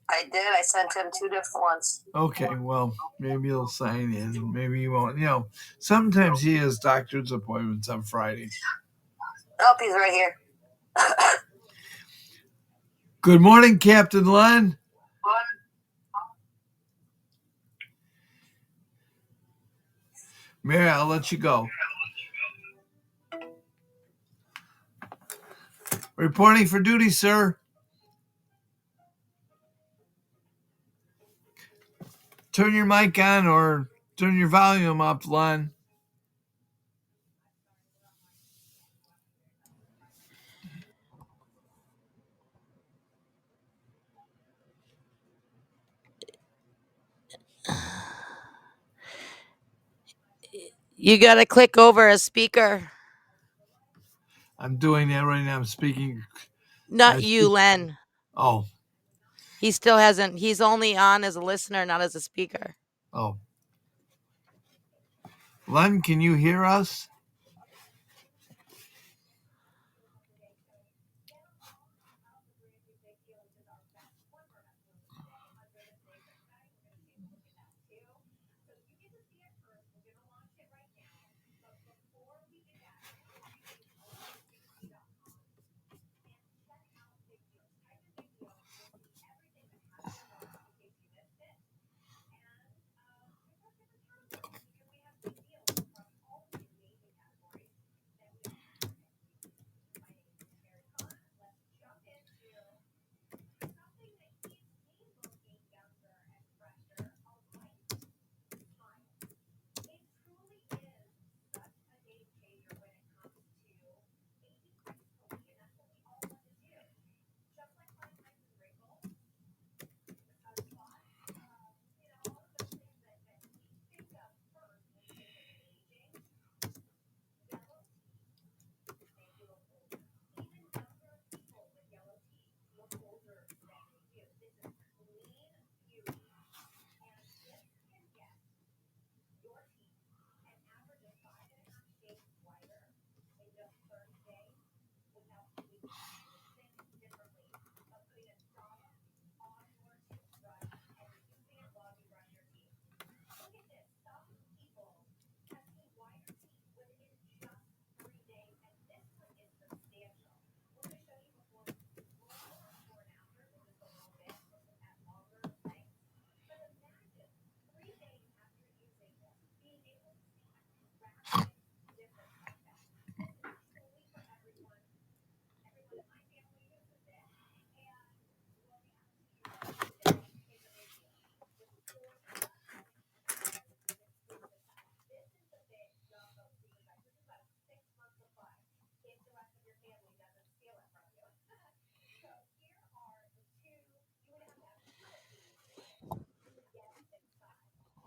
I did. I sent him 2 different ones. Okay, well, maybe he'll sign in. Maybe he won't. Sometimes he has doctor's appointments on Friday. Oh, he's right here. Good morning, Captain Len. Mary, I'll let you go. Reporting for duty, sir. Turn your mic on or turn your volume up, Len. You got to click over a speaker. I'm doing that right now. I'm speaking. Not you, Len. Oh. He still hasn't. He's only on as a listener, not as a speaker. Oh. Len, can you hear us?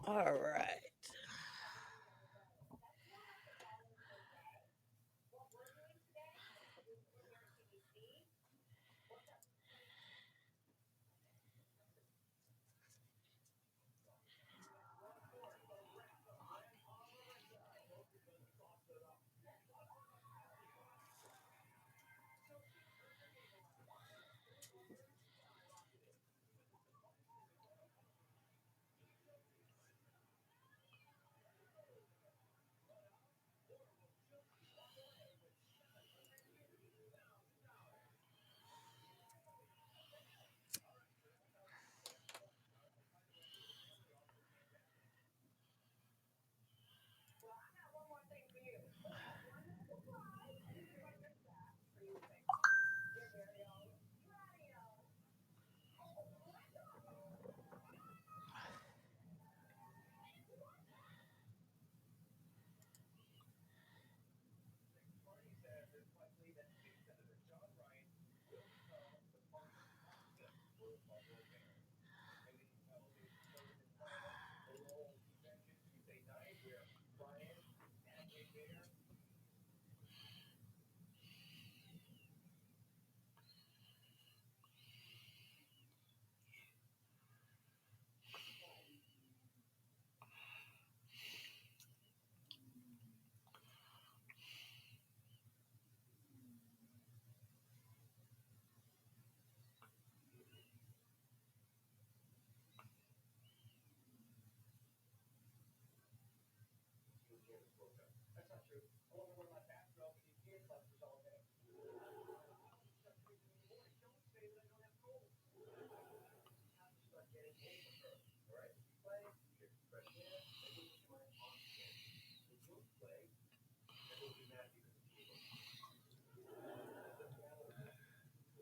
All right.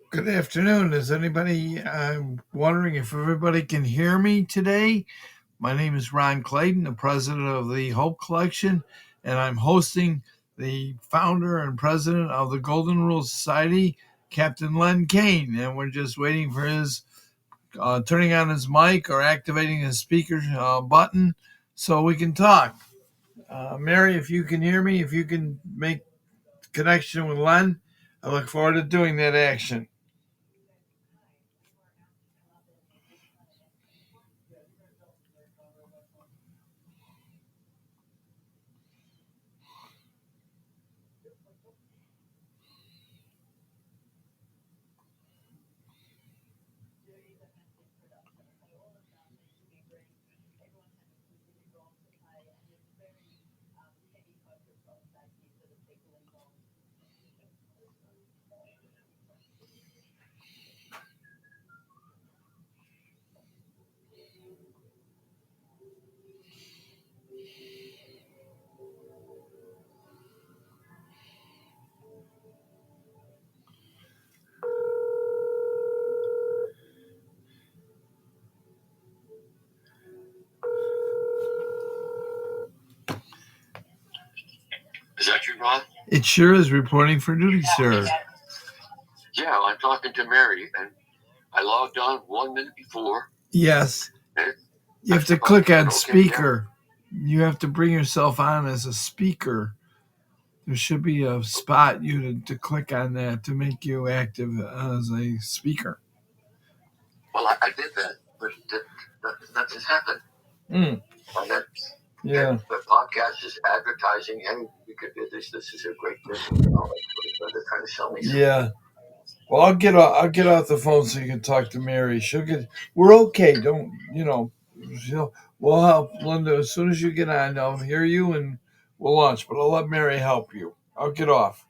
Good afternoon. Is anybody, I'm wondering if everybody can hear me today. My name is Ron Clayton, the president of the Hope Collection, and I'm hosting the founder and president of the Golden Rule Society, Captain Len Kaine, and we're just waiting for his turning on his mic or activating his speaker button so we can talk. Mary, if you can hear me, if you can make connection with Len, I look forward to doing that action. Is that you, Ron? It sure is. Reporting for duty, sir. Yeah, I'm talking to Mary, and I logged on 1 minute before. Yes. You have to click on speaker. You have to bring yourself on as a speaker. There should be a spot to click on that to make you active as a speaker. Well, I did that, but that just happened. Mm. Yeah. The podcast is advertising, and you could do this. This is a great business. They're trying to sell me something. Yeah. Well, I'll get off the phone so you can talk to Mary. We're okay. Don't, we'll help Linda as soon as you get on. I'll hear you and we'll launch, but I'll let Mary help you. I'll get off.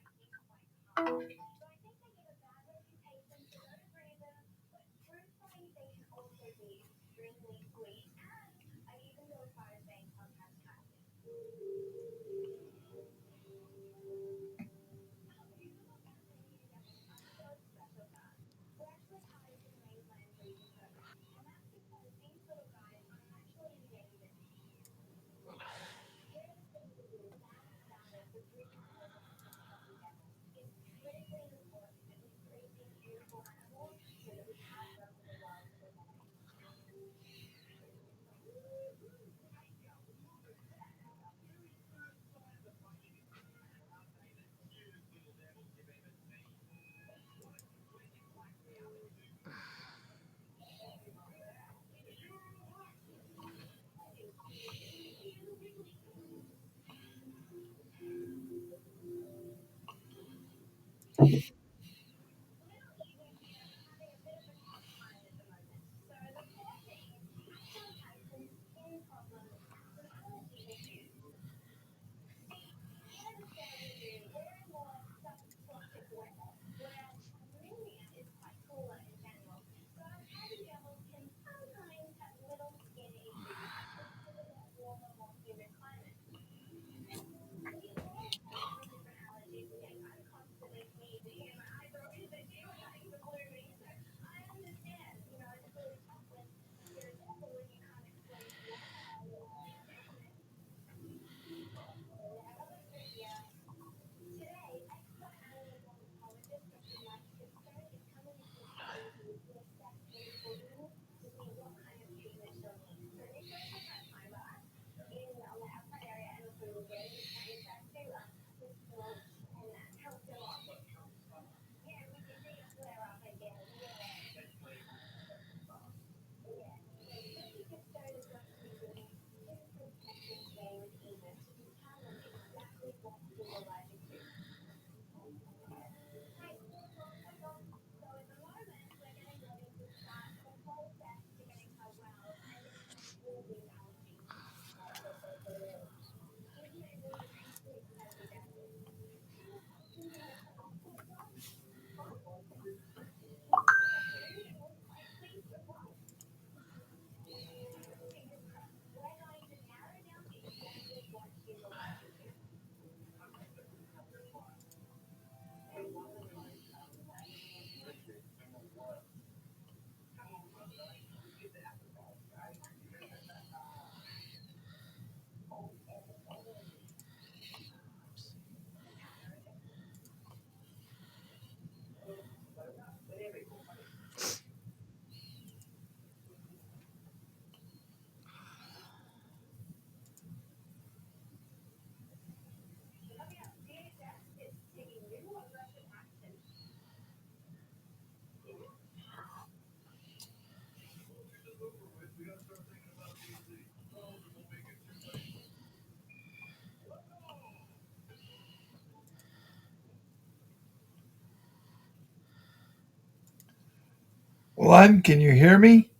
Len, can you hear me?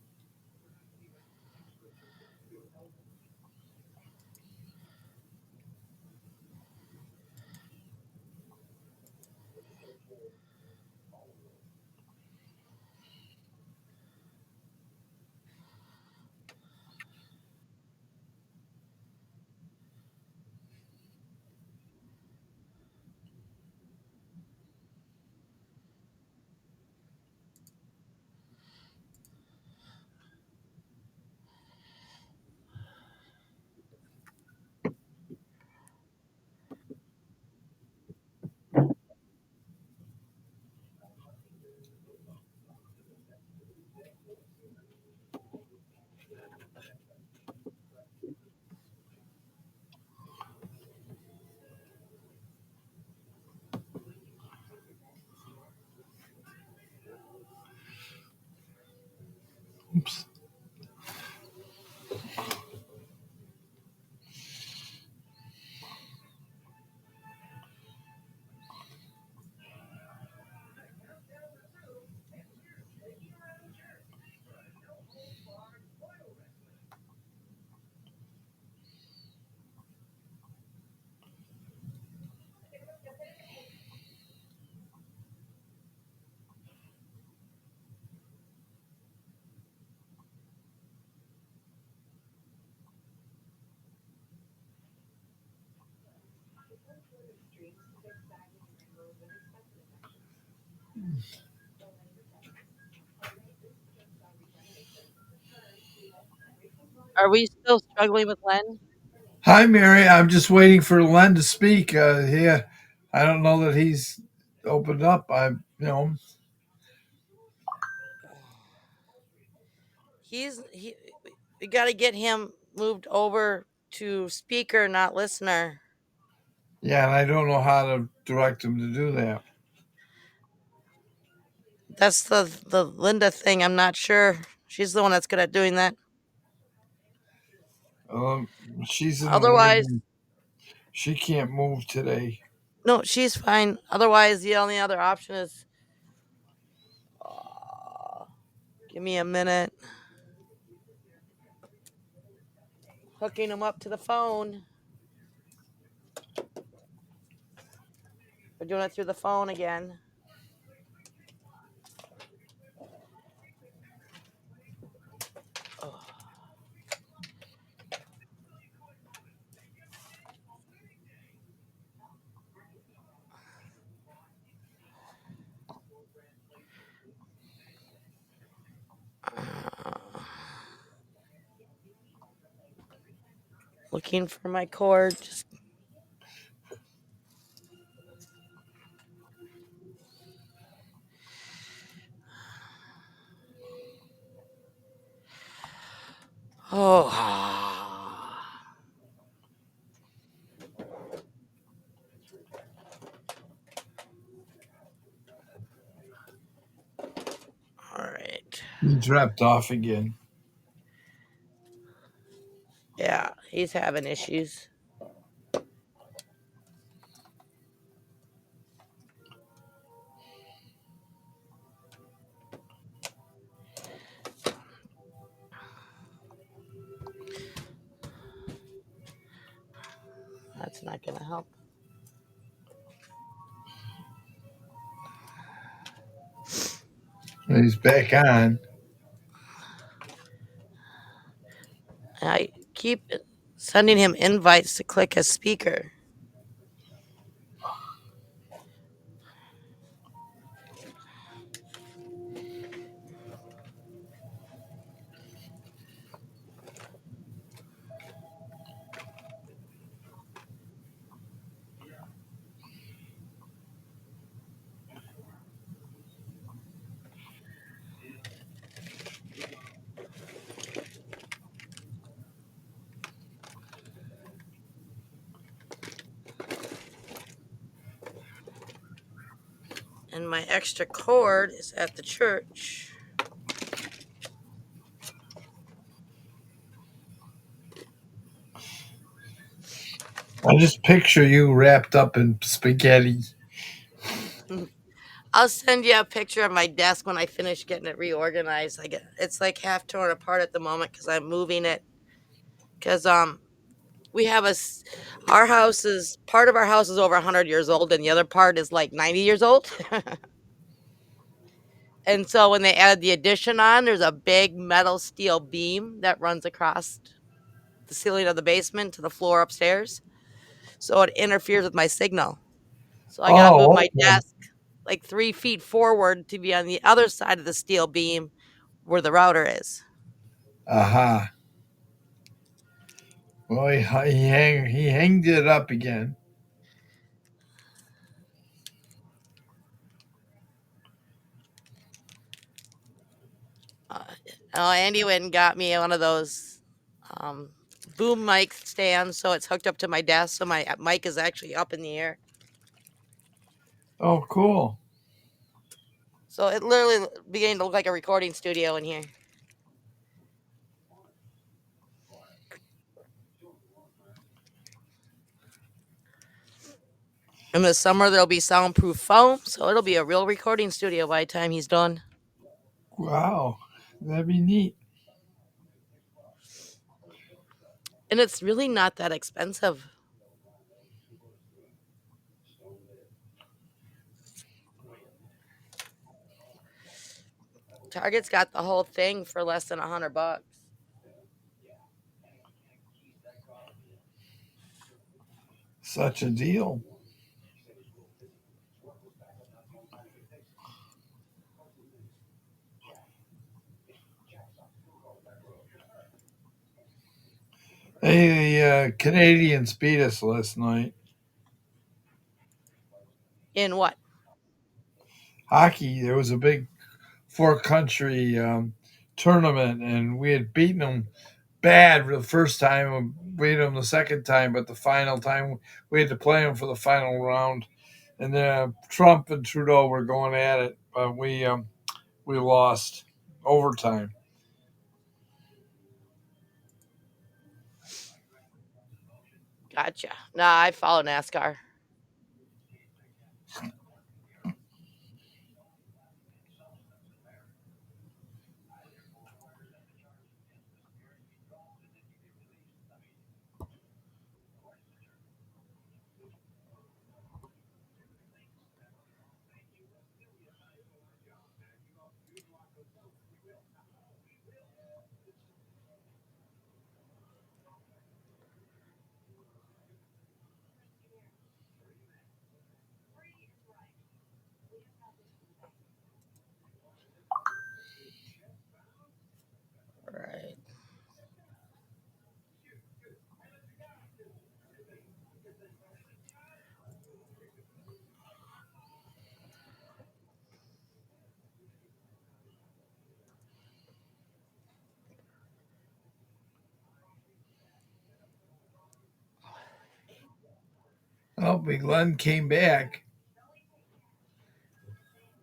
Oops. Are we still struggling with Len? Hi, Mary. I'm just waiting for Len to speak. Here, I don't know that he's opened up. He. We got to get him moved over to speaker, not listener. Yeah, and I don't know how to direct him to do that. That's the Linda thing. I'm not sure. She's the one that's good at doing that. Um, she's in the living Otherwise, room. She can't move today. no, she's fine. Otherwise, the only other option is give me a minute. Hooking him up to the phone. We're doing it through the phone again. Oh. Looking for my cord. Just oh. All right. He dropped off again. Yeah, he's having issues. That's not going to help. He's back on. I keep sending him invites to click as speaker. And my extra cord is at the church. I just picture you wrapped up in spaghetti. I'll send you a picture of my desk when I finish getting it reorganized. It's like half torn apart at the moment because I'm moving it. Because we have our house is part of our house is over 100 years old, and the other part is like 90 years old. And so when they added the addition on, there's a big metal steel beam that runs across the ceiling of the basement to the floor upstairs. So it interferes with my signal. So I got to move Oh, my okay. desk like 3 feet forward to be on the other side of the steel beam where the router is. Aha. Well, he hanged it up again. Uh, Andy went and got me one of those um, boom mic stands, so it's hooked up to my desk, so my mic is actually up in the air. Oh, cool. So it literally began to look like a recording studio in here. In the summer, there'll be soundproof foam, so it'll be a real recording studio by the time he's done. Wow. That'd be neat. And it's really not that expensive. Target's got the whole thing for less than $100. Such a deal. Hey, the Canadians beat us last night. In what? Hockey, there was a big four-country tournament, and we had beaten them bad the first time, and beat them the second time, but the final time we had to play them for the final round. And then Trump and Trudeau were going at it, but we lost overtime. Gotcha. Nah, I follow NASCAR. Right. Oh, Big Len came back.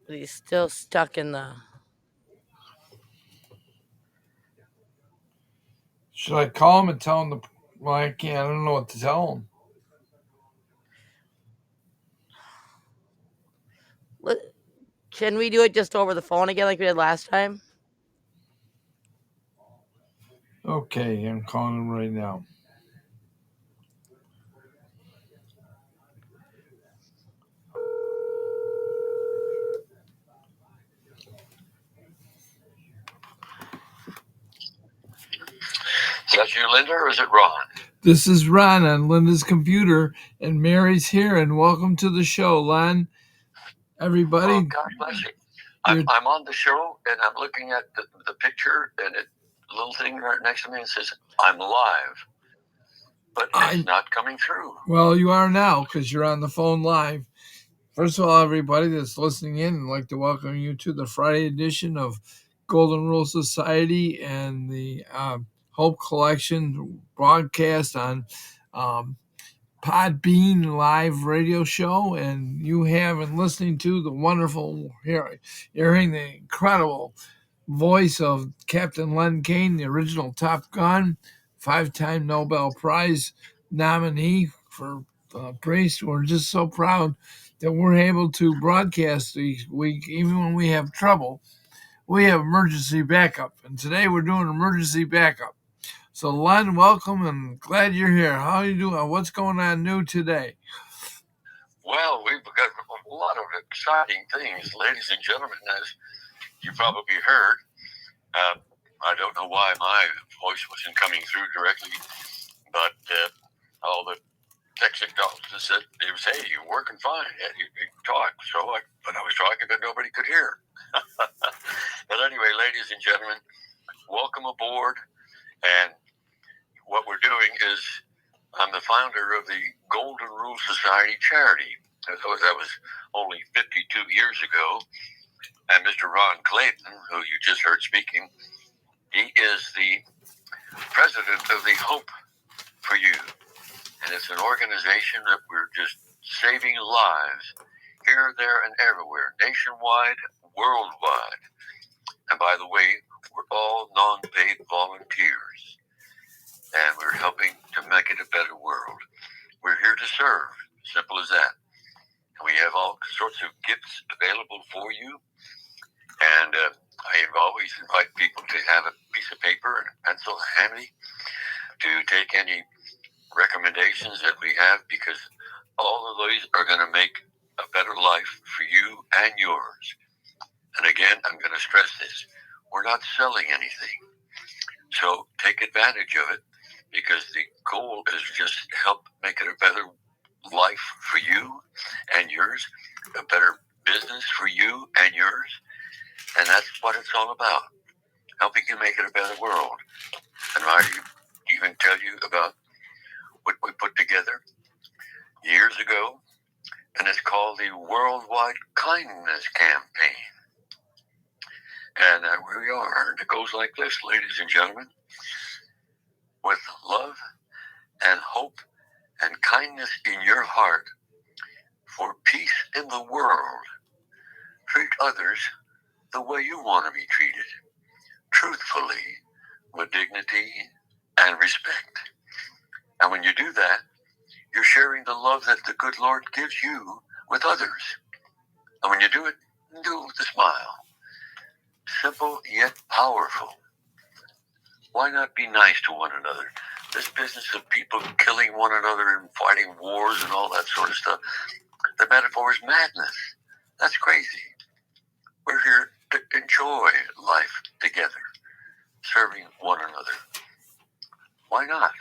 But he's still stuck in the. Should I call him and tell him well, I can't. I don't know what to tell him. Can we do it just over the phone again like we did last time? Okay, I'm calling him right now. Is that you, Linda, or is it Ron? This is Ron on Linda's computer, and Mary's here, and welcome to the show, Lon. Everybody. Oh, God bless you. I'm on the show, and I'm looking at the picture, and a little thing right next to me and says, I'm live. But it's not coming through. Well, you are now because you're on the phone live. First of all, everybody that's listening in, I'd like to welcome you to the Friday edition of Golden Rule Society and the Hope Collection broadcast on Podbean live radio show. And you have been listening to the wonderful, hearing the incredible voice of Captain Len Kaine, the original Top Gun, 5-time Nobel Prize nominee for Priest. We're just so proud that we're able to broadcast each week, even when we have trouble. We have emergency backup, and today we're doing emergency backup. So, Len, welcome, and glad you're here. How are you doing? What's going on new today? Well, we've got a lot of exciting things, ladies and gentlemen, as you probably heard. I don't know why my voice wasn't coming through directly, but all the technologists said, it was, hey, you're working fine. Yeah, you can talk. But I was talking, but nobody could hear. But anyway, ladies and gentlemen, welcome aboard. And what we're doing is I'm the founder of the Golden Rule Society charity. That was only 52 years ago. And Mr. Len Kaine, who you just heard speaking, he is the president of the Hope for You. And it's an organization that we're just saving lives here, there, and everywhere, nationwide, worldwide. And by the way, we're all non-paid volunteers. And we're helping to make it a better world. We're here to serve. Simple as that. And we have all sorts of gifts available for you. And I always invite people to have a piece of paper and a pencil handy to take any recommendations that we have, because all of those are going to make a better life for you and yours. And again, I'm going to stress this. We're not selling anything. So take advantage of it, because the goal is just to help make it a better life for you and yours, a better business for you and yours. And that's what it's all about, helping you make it a better world. And I even tell you about what we put together years ago, and it's called the Worldwide Kindness Campaign. And here we are, and it goes like this, ladies and gentlemen. With love and hope and kindness in your heart, for peace in the world, treat others the way you want to be treated, truthfully, with dignity and respect. And when you do that, you're sharing the love that the good Lord gives you with others. And when you do it, do it with a smile. Simple yet powerful. Why not be nice to one another? This business of people killing one another and fighting wars and all that sort of stuff, the metaphor is madness. That's crazy. We're here to enjoy life together, serving one another. Why not?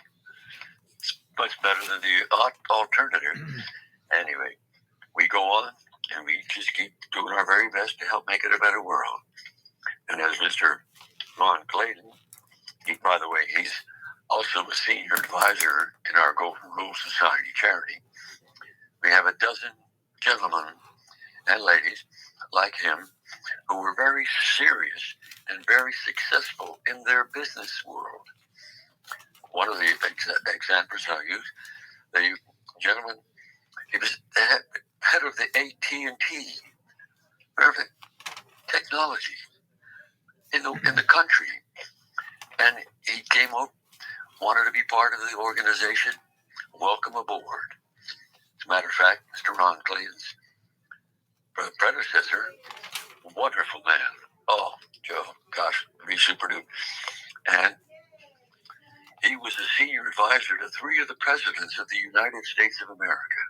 It's much better than the alternative. Anyway, we go on and we just keep doing our very best to help make it a better world. And as Mr. Len Kaine, by the way, he's also a senior advisor in our Golden Rule Society charity. We have a dozen gentlemen and ladies like him who were very serious and very successful in their business world. One of the examples I use, the gentleman, he was the head of the AT&T, technology in the country. And he came up, wanted to be part of the organization. Welcome aboard. As a matter of fact, Mr. Len Kaine's predecessor, wonderful man. Oh, Joe, gosh, be super duper. And he was a senior advisor to 3 of the presidents of the United States of America.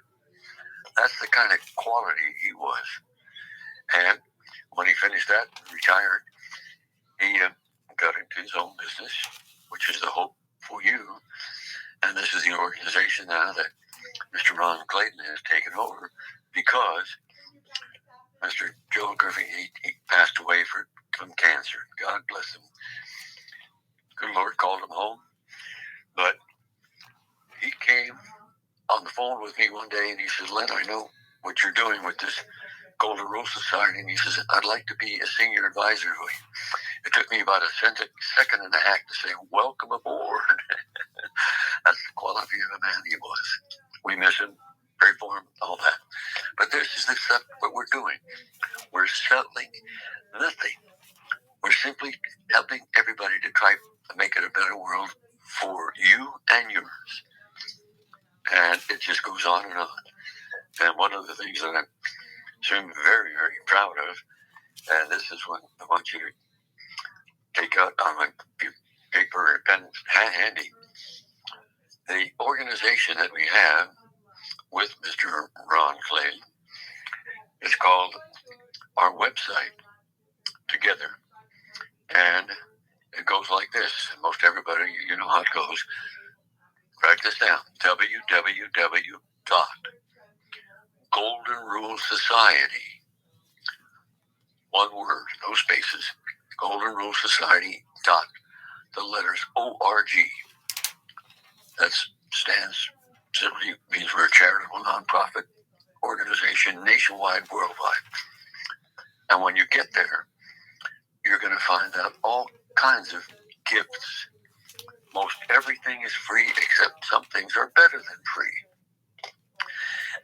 That's the kind of quality he was. And when he finished that, retired, he got into his own business, which is the Hope for You. And this is the organization now that Mr. Len Kaine has taken over, because Mr. Joe Griffin, he passed away from cancer. God bless him. Good Lord called him home. But he came on the phone with me one day and he says, Len, I know what you're doing with this Golden Rule Society. And he says, I'd like to be a senior advisor. It took me about a second and a half to say, welcome aboard. That's the quality of a man he was. We miss him, pray for him, all that. But this is what we're doing. We're selling nothing. We're simply helping everybody to try to make it a better world for you and yours. And it just goes on and And one of the things that I'm very, very proud of, and this is what I want you to take out on my paper and pen handy. The organization that we have with Mr. Ron Kaine is called our website together. And it goes like this. Most everybody, you know how it goes. Write this down. www.Golden Rule Society. One word, no spaces. Golden Rule Society. The letters ORG. That stands, simply means we're a charitable nonprofit organization nationwide, worldwide. And when you get there, you're going to find out all kinds of gifts. Most everything is free, except some things are better than free.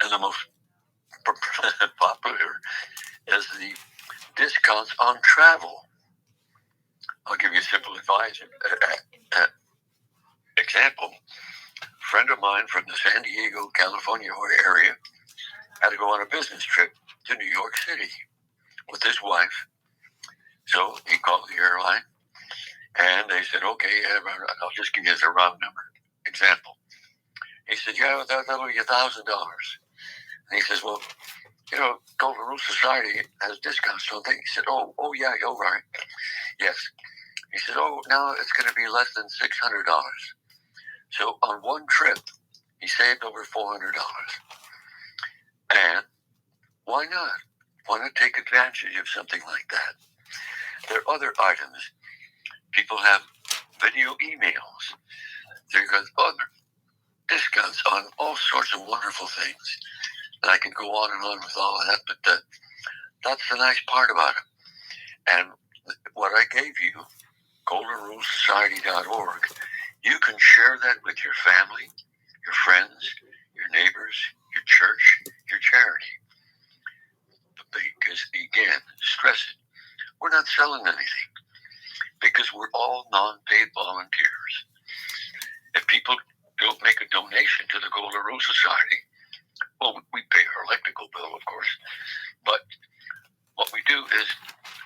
And the most popular is the discounts on travel. I'll give you a simple example. A friend of mine from the San Diego, California area had to go on a business trip to New York City with his wife. So he called the airline, and they said, okay, I'll just give you as a round number example. He said, yeah, that'll be $1,000. And he says, well, Golden Rule Society has discounts, don't they? He said, oh yeah, you're right. Yes. He said, oh, now it's going to be less than $600. So on one trip, he saved over $400. And why not? Why not take advantage of something like that? There are other items. People have video emails. There's other discounts on all sorts of wonderful things. And I can go on and on with all of that, but that's the nice part about it. And what I gave you, goldenrulesociety.org, you can share that with your family, your friends, your neighbors, your church, your charity. Because, again, stress it, we're not selling anything because we're all non-paid volunteers. If people don't make a donation to the Golden Rule Society, well, we pay our electrical bill, of course, but what we do is,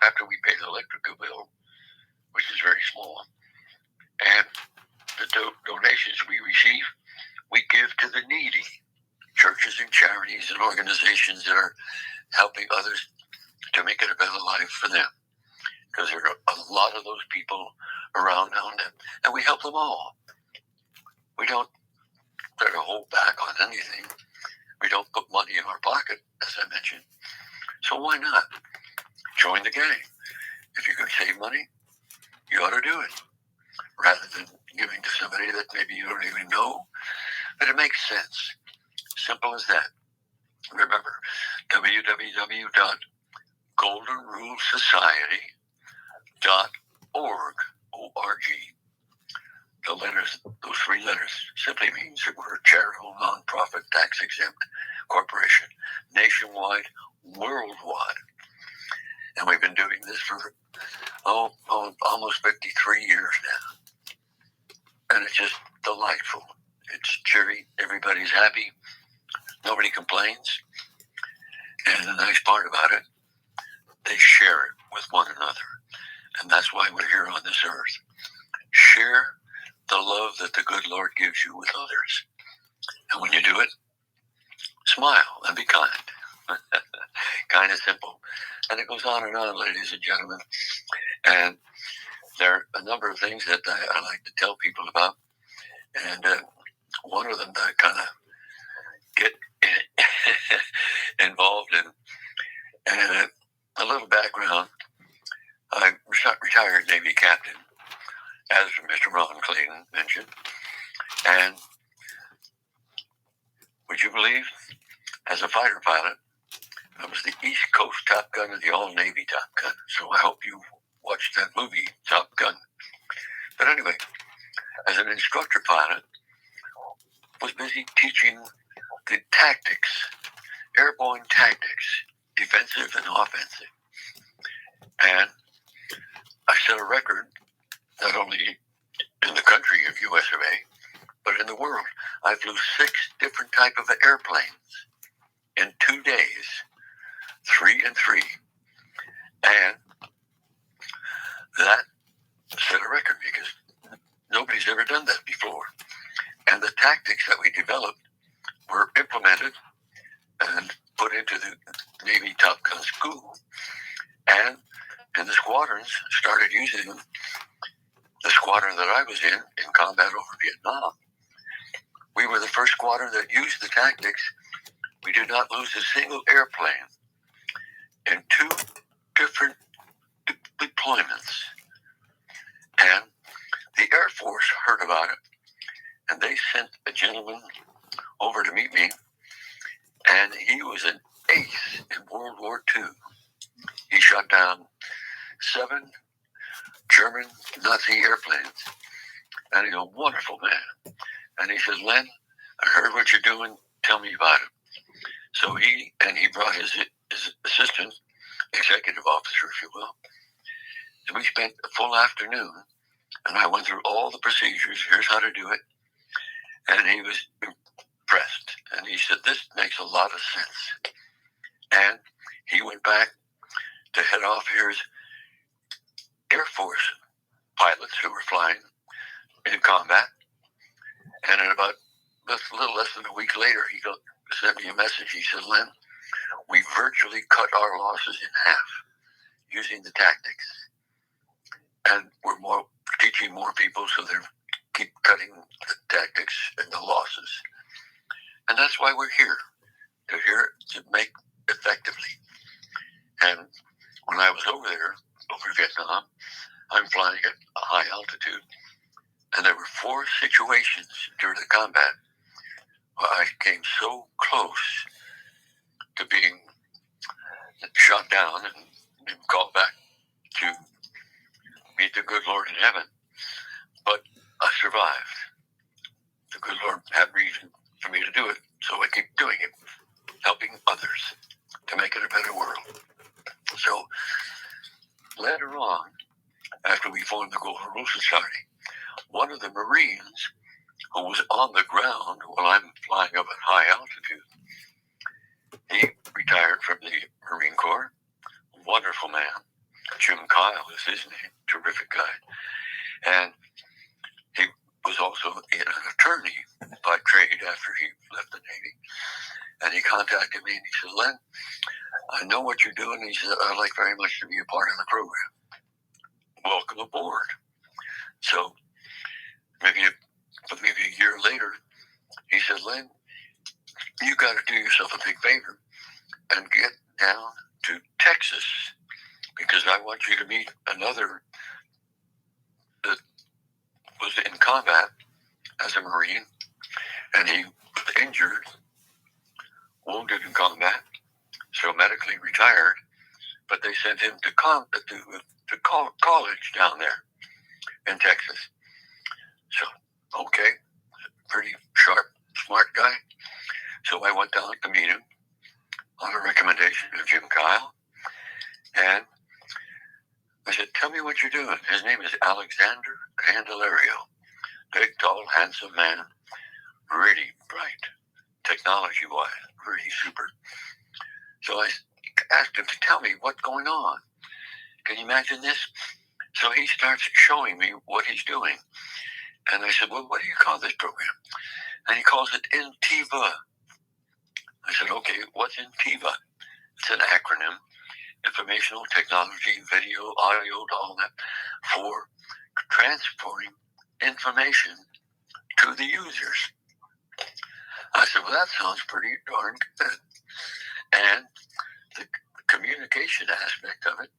after we pay the electrical bill, which is very small, and the donations we receive, we give to the needy, churches and charities and organizations that are helping others to make it a better life for them. Because there are a lot of those people around now and then, and we help them all. We don't try to hold back on anything. We don't put money in our pocket, as I mentioned. So why not? Join the gang. If you can save money, you ought to do it. Rather than giving to somebody that maybe you don't even know. But it makes sense. Simple as that. Remember, www.goldenrulesociety.org. O-R-G. The letters, those three letters, simply means that we're a charitable, nonprofit, tax-exempt corporation, nationwide, worldwide. And we've been doing this for, almost 53 years now. And it's just delightful. It's cheery. Everybody's happy. Nobody complains. And the nice part about it, they share it with one another. And that's why we're here on this earth. Share the love that the good Lord gives you with others. And when you do it, smile and be kind. Kind of simple. And it goes on and on, ladies and gentlemen. And there are a number of things that I like to tell people about. And one of them that I kind of get involved in. And a little background. I'm retired Navy captain, as Mr. Ron Kaine mentioned. And would you believe, as a fighter pilot, I was the East Coast Top Gun and the All-Navy Top Gun. So I hope you watched that movie, Top Gun. But anyway, as an instructor pilot, was busy teaching the tactics, airborne tactics, defensive and offensive. And I set a record, not only in the country of US of A, but in the world. I flew 6 different types of airplanes in days, 3 and 3. And that set a record because nobody's ever done that before. And the tactics that we developed were implemented and put into the Navy Top Gun School. And the squadrons started using them. The squadron that I was in combat over Vietnam, we were the first squadron that used the tactics. We did not lose a single airplane in 2 different deployments. And the Air Force heard about it, and they sent a gentleman over to meet me, and he was an ace in World War II. He shot down 7 German Nazi airplanes, and he's a wonderful man. And he says, Len, I heard what you're doing. Tell me about it. So he brought his assistant, executive officer, if you will. And we spent a full afternoon, and I went through all the procedures. Here's how to do it. And he was impressed. And he said, this makes a lot of sense. And he went back to head off his Air Force pilots who were flying in combat. And in about a little less than a week later, he sent me a message. He said, Len, we virtually cut our losses in half using the tactics. And we're teaching more people, so they keep cutting the tactics and the losses. And that's why we're here, to make effectively. And when I was over Vietnam, I'm flying at a high altitude, and there were 4 situations during the combat where I came so close to being shot down and called back to meet the good Lord in heaven. But I survived. The good Lord had reason for me to do it, so I keep doing it, helping others to make it a better world. So later on, after we formed the Golden Rule Society, one of the Marines who was on the ground while I'm flying up at high altitude, he retired from the Marine Corps. Wonderful man. Jim Kyle is his name. Terrific guy. And he was also an attorney by trade after he left the Navy. And he contacted me and he said, Len, I know what you're doing. He said, I'd like very much to be a part of the program. Welcome aboard. So maybe a year later, he said, Len, you got to do yourself a big favor and get down to Texas, because I want you to meet another that was in combat as a Marine, and he was injured, wounded in combat, so medically retired, but they sent him to college down there in Texas. So, okay, pretty sharp, smart guy. So I went down to meet him on a recommendation of Jim Kyle, and I said, tell me what you're doing. His name is Alexander Candelario. Big, tall, handsome man, really bright, technology-wise, really super. So I asked him to tell me what's going on. Can you imagine this? So he starts showing me what he's doing. And I said, well, what do you call this program? And he calls it INTIVA. I said, okay, what's INTIVA? It's an acronym, Informational Technology, Video, Audio, all that, for transferring information to the users. I said, well, that sounds pretty darn good. And the communication aspect of it,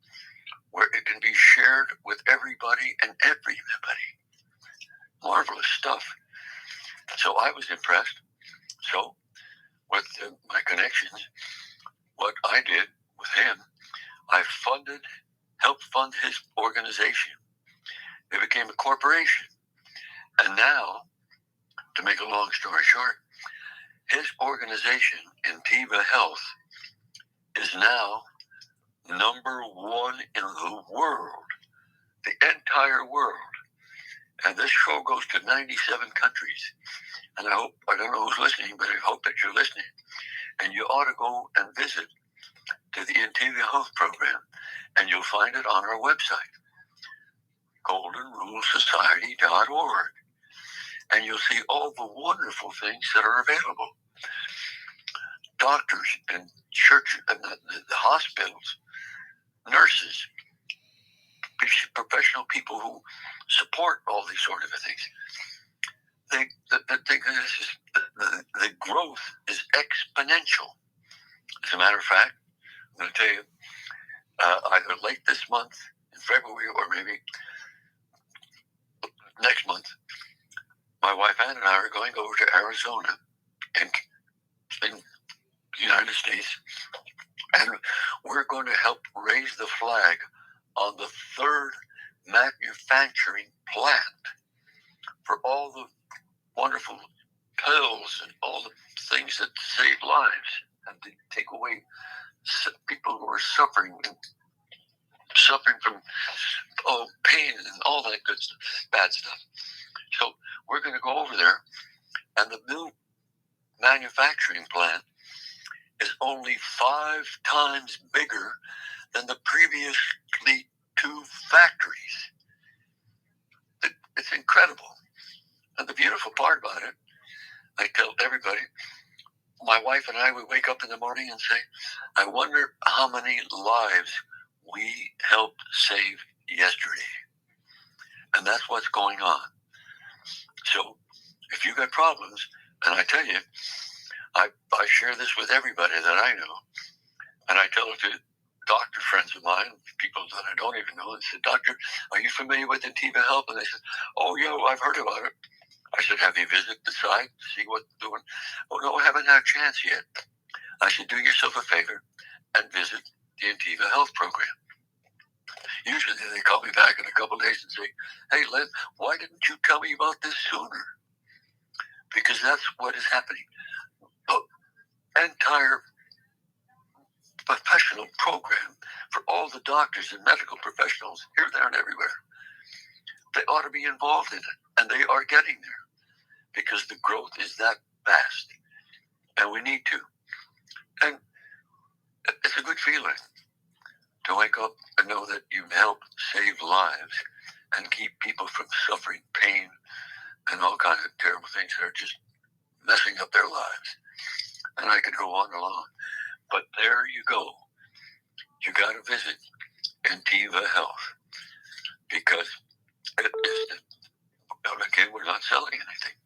where it can be shared with everybody and everybody. Marvelous stuff. So I was impressed. So with my connections, what I did with him, I helped fund his organization. It became a corporation. And now, to make a long story short, his organization, Intiva Health, is now #1 in the world, the entire world. And this show goes to 97 countries. And I don't know who's listening, but I hope that you're listening. And you ought to go and visit to the Intiva Health Program, and you'll find it on our website, goldenrulesociety.org. And you'll see all the wonderful things that are available. Doctors and church and the hospitals, nurses, professional people who support all these sort of things. The growth is exponential. As a matter of fact, I'm going to tell you, either late this month, in February, or maybe next month, my wife Ann and I are going over to Arizona in the United States, and we're going to help raise the flag on the third manufacturing plant for all the wonderful pills and all the things that save lives and to take away people who are suffering from pain and all that good stuff, bad stuff. So we're going to go over there, and the new manufacturing plant is only 5 times bigger than the previously 2 factories. It's incredible. And the beautiful part about it, I tell everybody, my wife and I, we wake up in the morning and say, I wonder how many lives we helped save yesterday. And that's what's going on. So if you got problems, and I tell you, I share this with everybody that I know, and I tell it to doctor friends of mine, people that I don't even know, and said, Doctor, are you familiar with Intiva Health? And they said, oh, yeah, I've heard about it. I said, have you visited the site, see what they're doing? Oh, no, I haven't had a chance yet. I said, do yourself a favor and visit the Intiva Health Program. Usually they call me back in a couple of days and say, hey, Len, why didn't you tell me about this sooner? Because that's what is happening. The entire professional program for all the doctors and medical professionals here, there, and everywhere, they ought to be involved in it, and they are getting there because the growth is that fast, and we need to. And it's a good feeling to wake up and know that you've helped save lives and keep people from suffering pain and all kinds of terrible things that are just messing up their lives. And I could go on and on. But there you go. You got to visit Intiva Health because it is, again, we're not selling anything,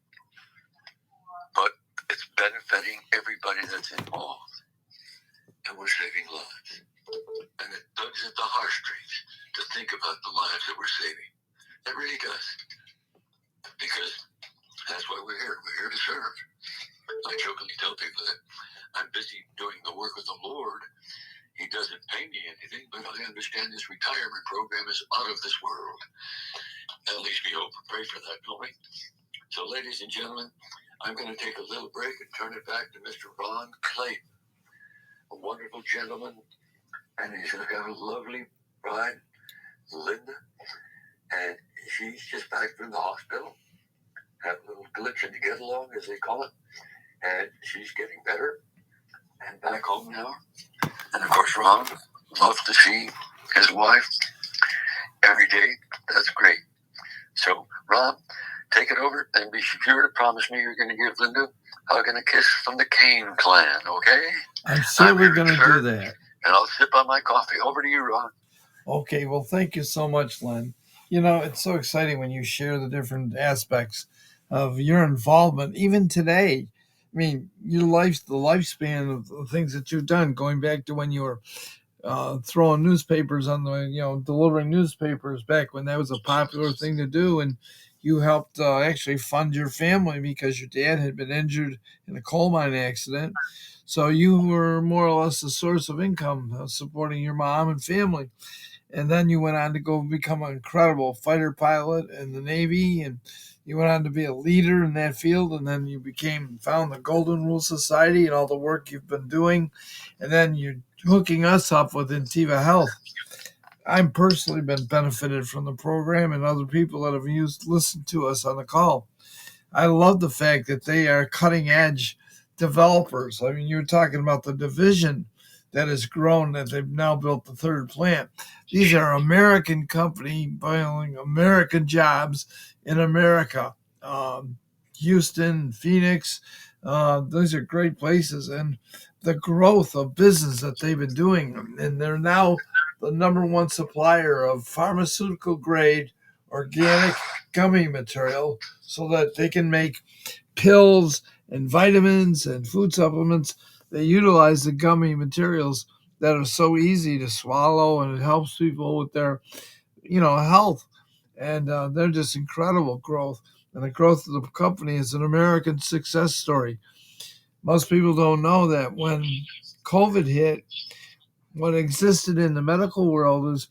but it's benefiting everybody that's involved, and we're saving lives. And it tugs at the heartstrings to think about the lives that we're saving. It really does, because that's why we're here. We're here to serve. I jokingly tell people that I'm busy doing the work of the Lord. He doesn't pay me anything, but I understand this retirement program is out of this world. At least we hope and pray for that, don't we? So, ladies and gentlemen, I'm going to take a little break and turn it back to Mr. Len Kaine, a wonderful gentleman, and he's got a lovely bride, Linda, and she's just back from the hospital. Had a little glitch in the get along, as they call it, and she's getting better and back home now. And of course, Ron loves to see his wife every day. That's great. So, Ron, take it over and be sure to promise me you're going to give Linda a hug and a kiss from the Kaine clan, okay? I'm certainly going to do that. And I'll sip on my coffee. Over to you, Ron. Okay, well, thank you so much, Len. You know, it's so exciting when you share the different aspects of your involvement, even today. I mean, the lifespan of the things that you've done, going back to when you were throwing newspapers on the, delivering newspapers back when that was a popular thing to do. And you helped actually fund your family because your dad had been injured in a coal mine accident. So you were more or less a source of income, supporting your mom and family. And then you went on to go become an incredible fighter pilot in the Navy, and you went on to be a leader in that field, and then you found the Golden Rule Society and all the work you've been doing, and then you're hooking us up with Intiva Health. I've personally been benefited from the program, and other people that have listened to us on the call. I love the fact that they are cutting edge developers. I mean, you're talking about the division that has grown, that they've now built the third plant. These are American company building American jobs in America. Houston, Phoenix, those are great places. And the growth of business that they've been doing, and they're now the number one supplier of pharmaceutical grade organic gummy material so that they can make pills and vitamins and food supplements. They utilize the gummy materials that are so easy to swallow, and it helps people with their, health. And they're just incredible growth. And the growth of the company is an American success story. Most people don't know that when COVID hit, what existed in the medical world is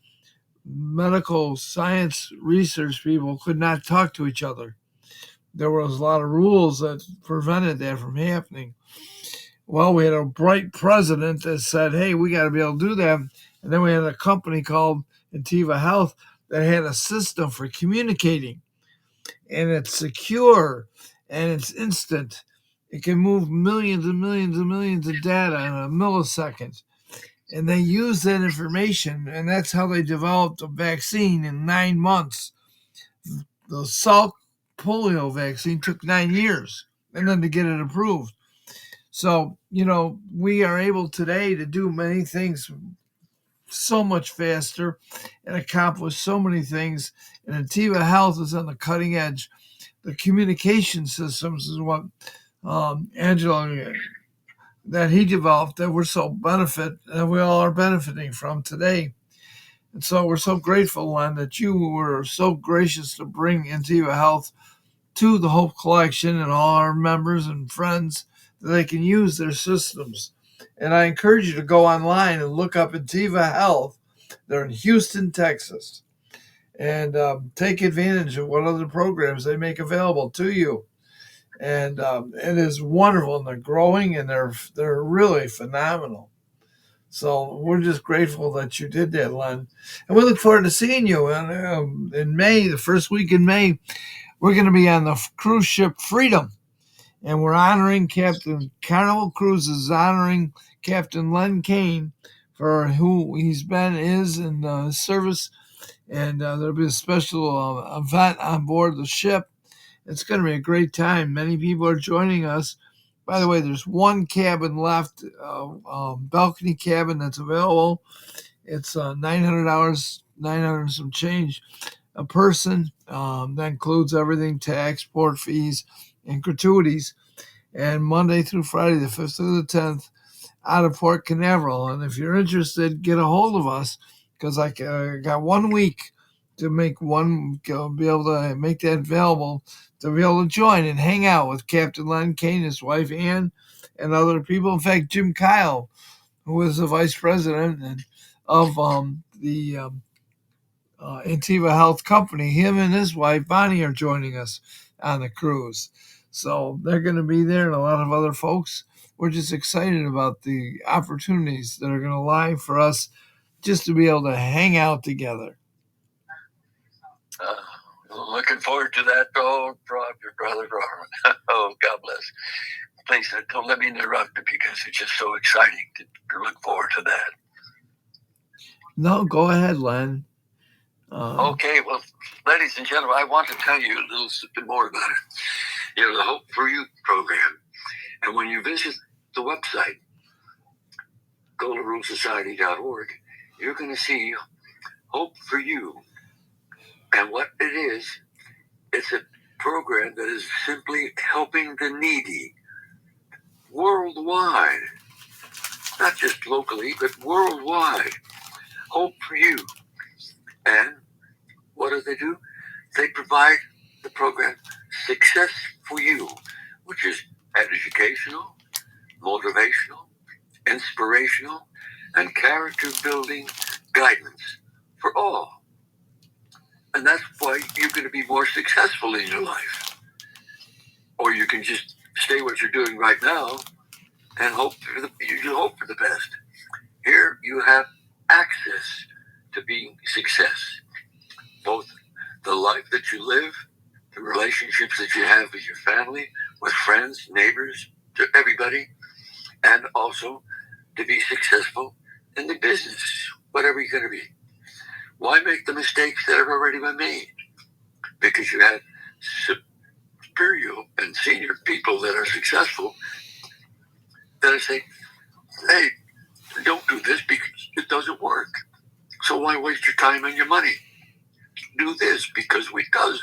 medical science research people could not talk to each other. There was a lot of rules that prevented that from happening. Well, we had a bright president that said, hey, we got to be able to do that. And then we had a company called Intiva Health that had a system for communicating. And it's secure and it's instant. It can move millions and millions and millions of data in a millisecond. And they use that information, and that's how they developed a vaccine in 9 months. The Salk polio vaccine took 9 years, and then to get it approved. So, we are able today to do many things so much faster and accomplish so many things. And Intiva Health is on the cutting edge. The communication systems is what Angelo that he developed that we all are benefiting from today. And so we're so grateful, Len, that you were so gracious to bring Intiva Health to the Hope Collection and all our members and friends that they can use their systems. And I encourage you to go online and look up Intiva Health. They're in Houston, Texas, and take advantage of what other programs they make available to you. And it is wonderful, and they're growing, and they're really phenomenal. So we're just grateful that you did that, Len. And we look forward to seeing you in May, the first week in May. We're going to be on the cruise ship Freedom, and we're honoring Carnival Cruises is honoring Captain Len Kaine for who he's been, is in service. And there'll be a special event on board the ship. It's going to be a great time. Many people are joining us. By the way, there's one cabin left, balcony cabin that's available. It's $900, 900 and some change a person. That includes everything, tax, port fees, and gratuities. And Monday through Friday, the 5th through the 10th, out of Port Canaveral. And if you're interested, get a hold of us, because I got 1 week to be able to make that available, to be able to join and hang out with Captain Len Kaine, his wife Ann, and other people. In fact, Jim Kyle, who is the vice president of the Intiva Health Company, him and his wife Bonnie are joining us on the cruise. So they're going to be there, and a lot of other folks. We're just excited about the opportunities that are going to lie for us just to be able to hang out together. Looking forward to that. Oh, your brother, Robert. Oh, God bless. Please don't let me interrupt you, because it's just so exciting to look forward to that. No, go ahead, Len. Okay, well, ladies and gentlemen, I want to tell you a little bit more about it. The Hope for You program. And when you visit the website, goldenrulesociety.org, you're going to see Hope for You. And what it is, it's a program that is simply helping the needy worldwide. Not just locally, but worldwide. Hope for You. And what do? They provide the program Success for You, which is educational, motivational, inspirational, and character-building guidance for all. And that's why you're going to be more successful in your life. Or you can just stay what you're doing right now and hope for the best. Here you have access to being success. Both the life that you live, the relationships that you have with your family, with friends, neighbors, to everybody, successful in the business, whatever you're going to be. Why make the mistakes that have already been made? Because you had superior and senior people that are successful that are saying, hey, don't do this because it doesn't work. So why waste your time and your money? Do this because it does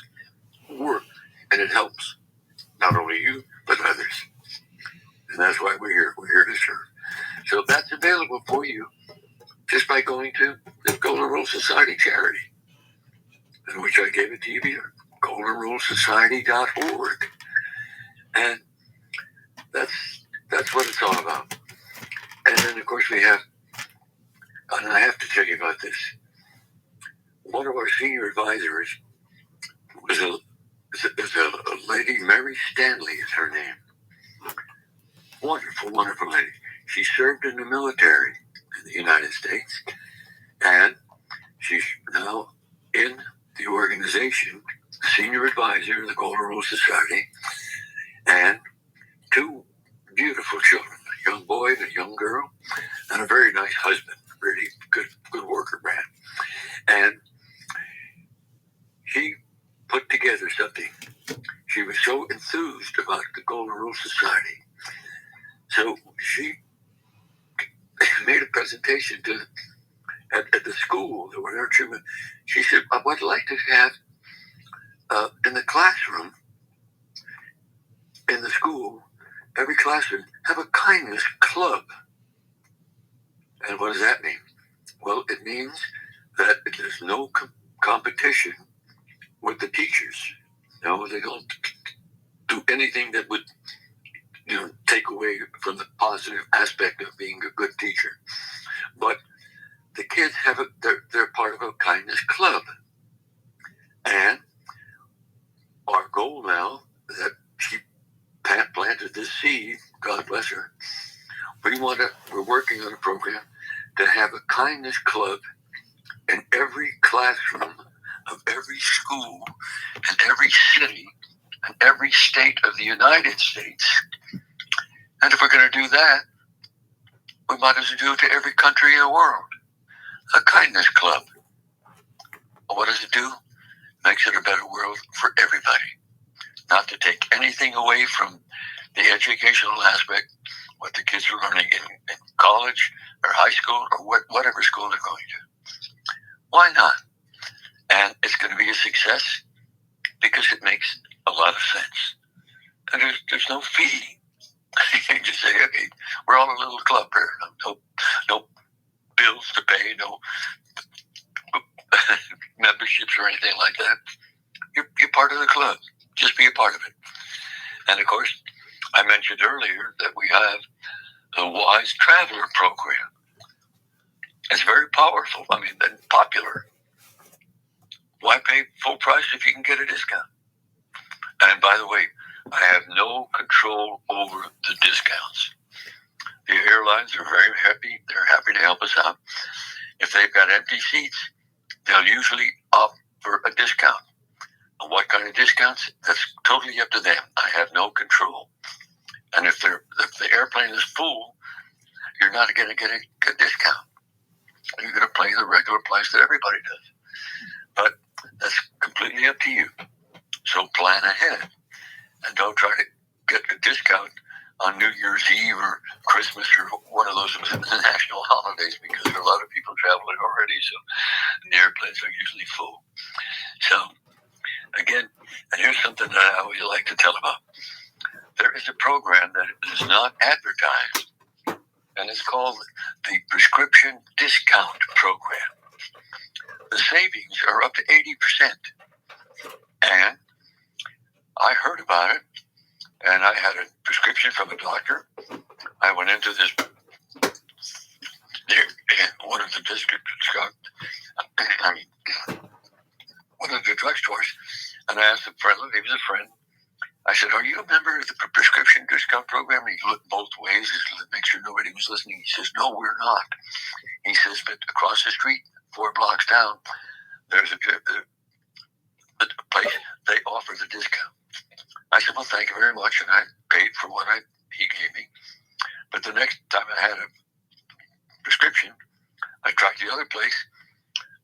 work and it helps not only you, but others. And that's why we're here. We're here to serve. So that's available for you just by going to the Golden Rule Society charity, in which I gave it to you here, goldenrulesociety.org. And that's what it's all about. And then, of course, we have, and I have to tell you about this, one of our senior advisors was a lady, Mary Stanley is her name. Wonderful, wonderful lady. She served in the military in the United States, and she's now in the organization, senior advisor of the Golden Rule Society, and two beautiful children, a young boy and a young girl, and a very nice husband, really good worker man. And she put together something. She was so enthused about the Golden Rule Society. So she made a presentation at the school that were nurturing. She said, I would like to have in the classroom, in the school, every classroom, have a kindness club. And what does that mean? Well, it means that there's no competition with the teachers. No, they don't do anything that would take away from the positive aspect of being a good teacher. But the kids have they're part of a kindness club. And our goal now that she planted this seed, God bless her, we're working on a program to have a kindness club in every classroom of every school and every city and every state of the United States. And if we're going to do that, we might as well do it to every country in the world. A kindness club. What does it do? Makes it a better world for everybody. Not to take anything away from the educational aspect, what the kids are learning in college or high school or whatever school they're going to. Why not? And it's going to be a success because it makes a lot of sense. And there's no fee. You just say, okay, we're all a little club here. No bills to pay, no memberships or anything like that. You're part of the club. Just be a part of it. And of course, I mentioned earlier that we have the Wise Traveler program. It's very powerful. I mean, and popular. Why pay full price if you can get a discount? And by the way, I have no control over the discounts. The airlines are very happy. They're happy to help us out. If they've got empty seats, they'll usually offer a discount. And what kind of discounts? That's totally up to them. I have no control. And if the airplane is full, you're not going to get a discount. You're going to pay the regular price that everybody does. But that's completely up to you. So plan ahead. And don't try to get a discount on New Year's Eve or Christmas or one of those national holidays, because there are a lot of people traveling already, so the airplanes are usually full. So, again, and here's something that I always like to tell about. There is a program that is not advertised, and it's called the Prescription Discount Program. The savings are up to 80%. And I heard about it, and I had a prescription from a doctor. I went into one of the drugstores, and I asked a friend, he was a friend, I said, are you a member of the prescription discount program? And he looked both ways to make sure nobody was listening. He says, no, we're not. He says, but across the street, 4 blocks down, there's a place, they offer the discount. I said, well, thank you very much, and I paid for what he gave me. But the next time I had a tried the other place,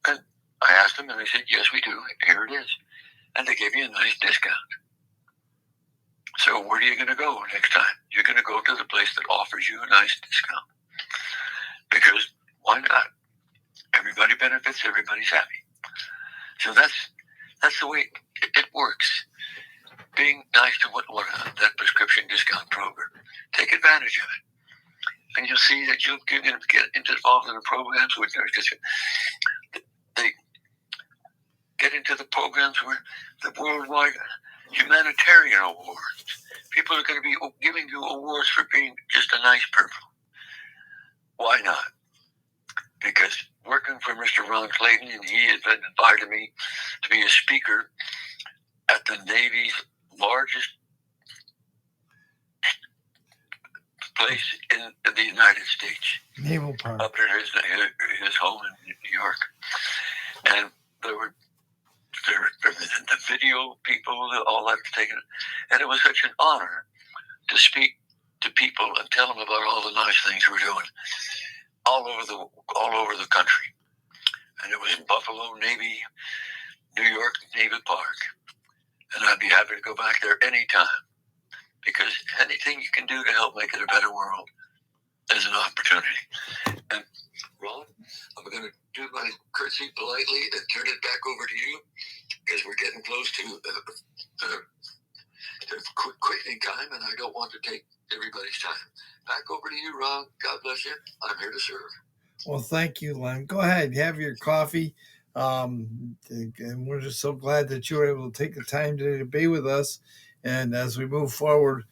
and I asked them, and they said, yes, we do. Here it is. And they gave me a nice discount. So where are you going to go next time? You're going to go to the place that offers you a nice discount. Because why not? Everybody benefits, everybody's happy. So that's the way it works. Being nice to that prescription discount program. Take advantage of it. And you'll see that you're going to get involved in the programs with they get into the programs where the worldwide humanitarian awards. People are going to be giving you awards for being just a nice person. Why not? Because working for Mr. Len Kaine, and he had been invited me to be a speaker at the Navy's largest place in the United States. Naval Park. Up at his home in New York. And there were the video people, all that taken. And it was such an honor to speak to people and tell them about all the nice things we're doing all over the country. And it was in Buffalo, Navy, New York, Navy Park. And I'd be happy to go back there anytime, because anything you can do to help make it a better world is an opportunity. And Ron, I'm going to do my curtsy politely and turn it back over to you, because we're getting close to quitting time, and I don't want to take everybody's time. Back over to you, Ron. God bless you. I'm here to serve. Well, thank you, Len. Go ahead, have your coffee. And we're just so glad that you were able to take the time today to be with us. And as we move forward,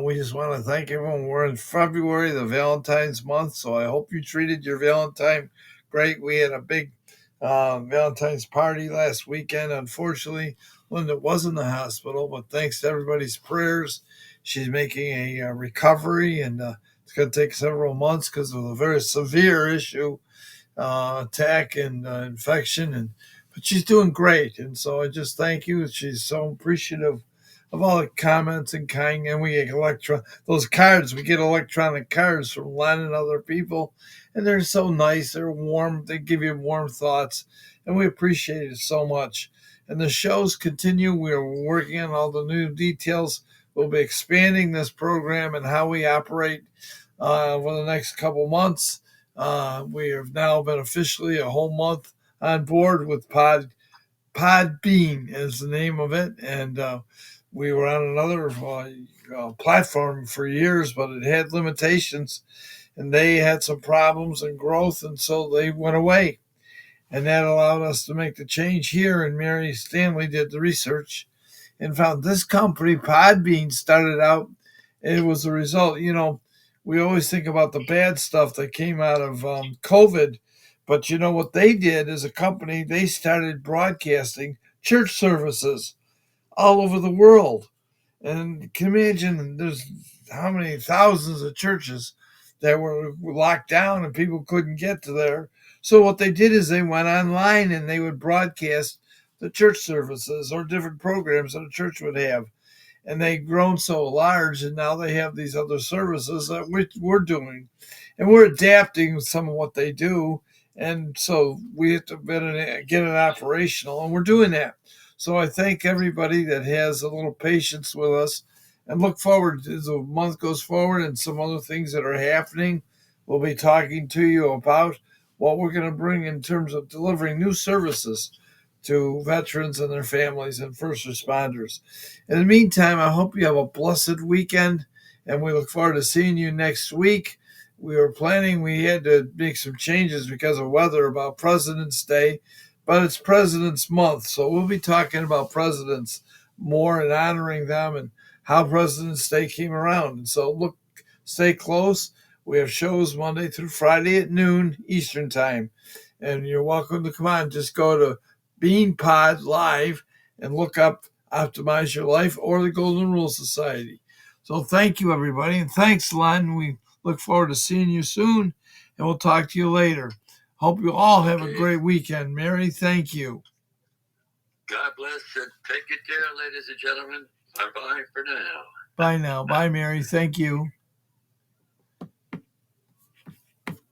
we just want to thank everyone. We're in February, the Valentine's month, so I hope you treated your Valentine great. We had a big Valentine's party last weekend. Unfortunately, Linda was in the hospital, but thanks to everybody's prayers, she's making a recovery, and it's going to take several months because of a very severe issue, attack and infection, but she's doing great. And so I just thank you. She's so appreciative of all the comments and kind, and we get those cards. We get electronic cards from Len and other people, and they're so nice. They're warm. They give you warm thoughts, and we appreciate it so much. And the shows continue. We're working on all the new details. We'll be expanding this program and how we operate for the next couple months. We have now been officially a whole month on board with Podbean is the name of it, and we were on another platform for years, but it had limitations, and they had some problems and growth, and so they went away. And that allowed us to make the change here, and Mary Stanley did the research and found this company, Podbean, started out. It was a result, we always think about the bad stuff that came out of COVID, but what they did as a company, they started broadcasting church services all over the world. And you can imagine there's how many thousands of churches that were locked down and people couldn't get to there. So what they did is they went online and they would broadcast the church services or different programs that a church would have. And they've grown so large, and now they have these other services that we're doing. And we're adapting some of what they do. And so we have to get it operational, and we're doing that. So I thank everybody that has a little patience with us, and look forward as the month goes forward and some other things that are happening. We'll be talking to you about what we're going to bring in terms of delivering new services to veterans and their families and first responders. In the meantime, I hope you have a blessed weekend, and we look forward to seeing you next week. We had to make some changes because of weather about President's Day, but it's President's Month, so we'll be talking about presidents more and honoring them and how President's Day came around. And so stay close. We have shows Monday through Friday at noon Eastern Time, and you're welcome to come on. Just go to BeanPod Live and look up Optimize Your Life or the Golden Rule Society. So thank you, everybody, and thanks, Len. We look forward to seeing you soon, and we'll talk to you later. Hope you all have a great weekend. Mary, thank you. God bless, and take good care, ladies and gentlemen. Bye-bye for now. Bye now. Bye, Mary. Thank you.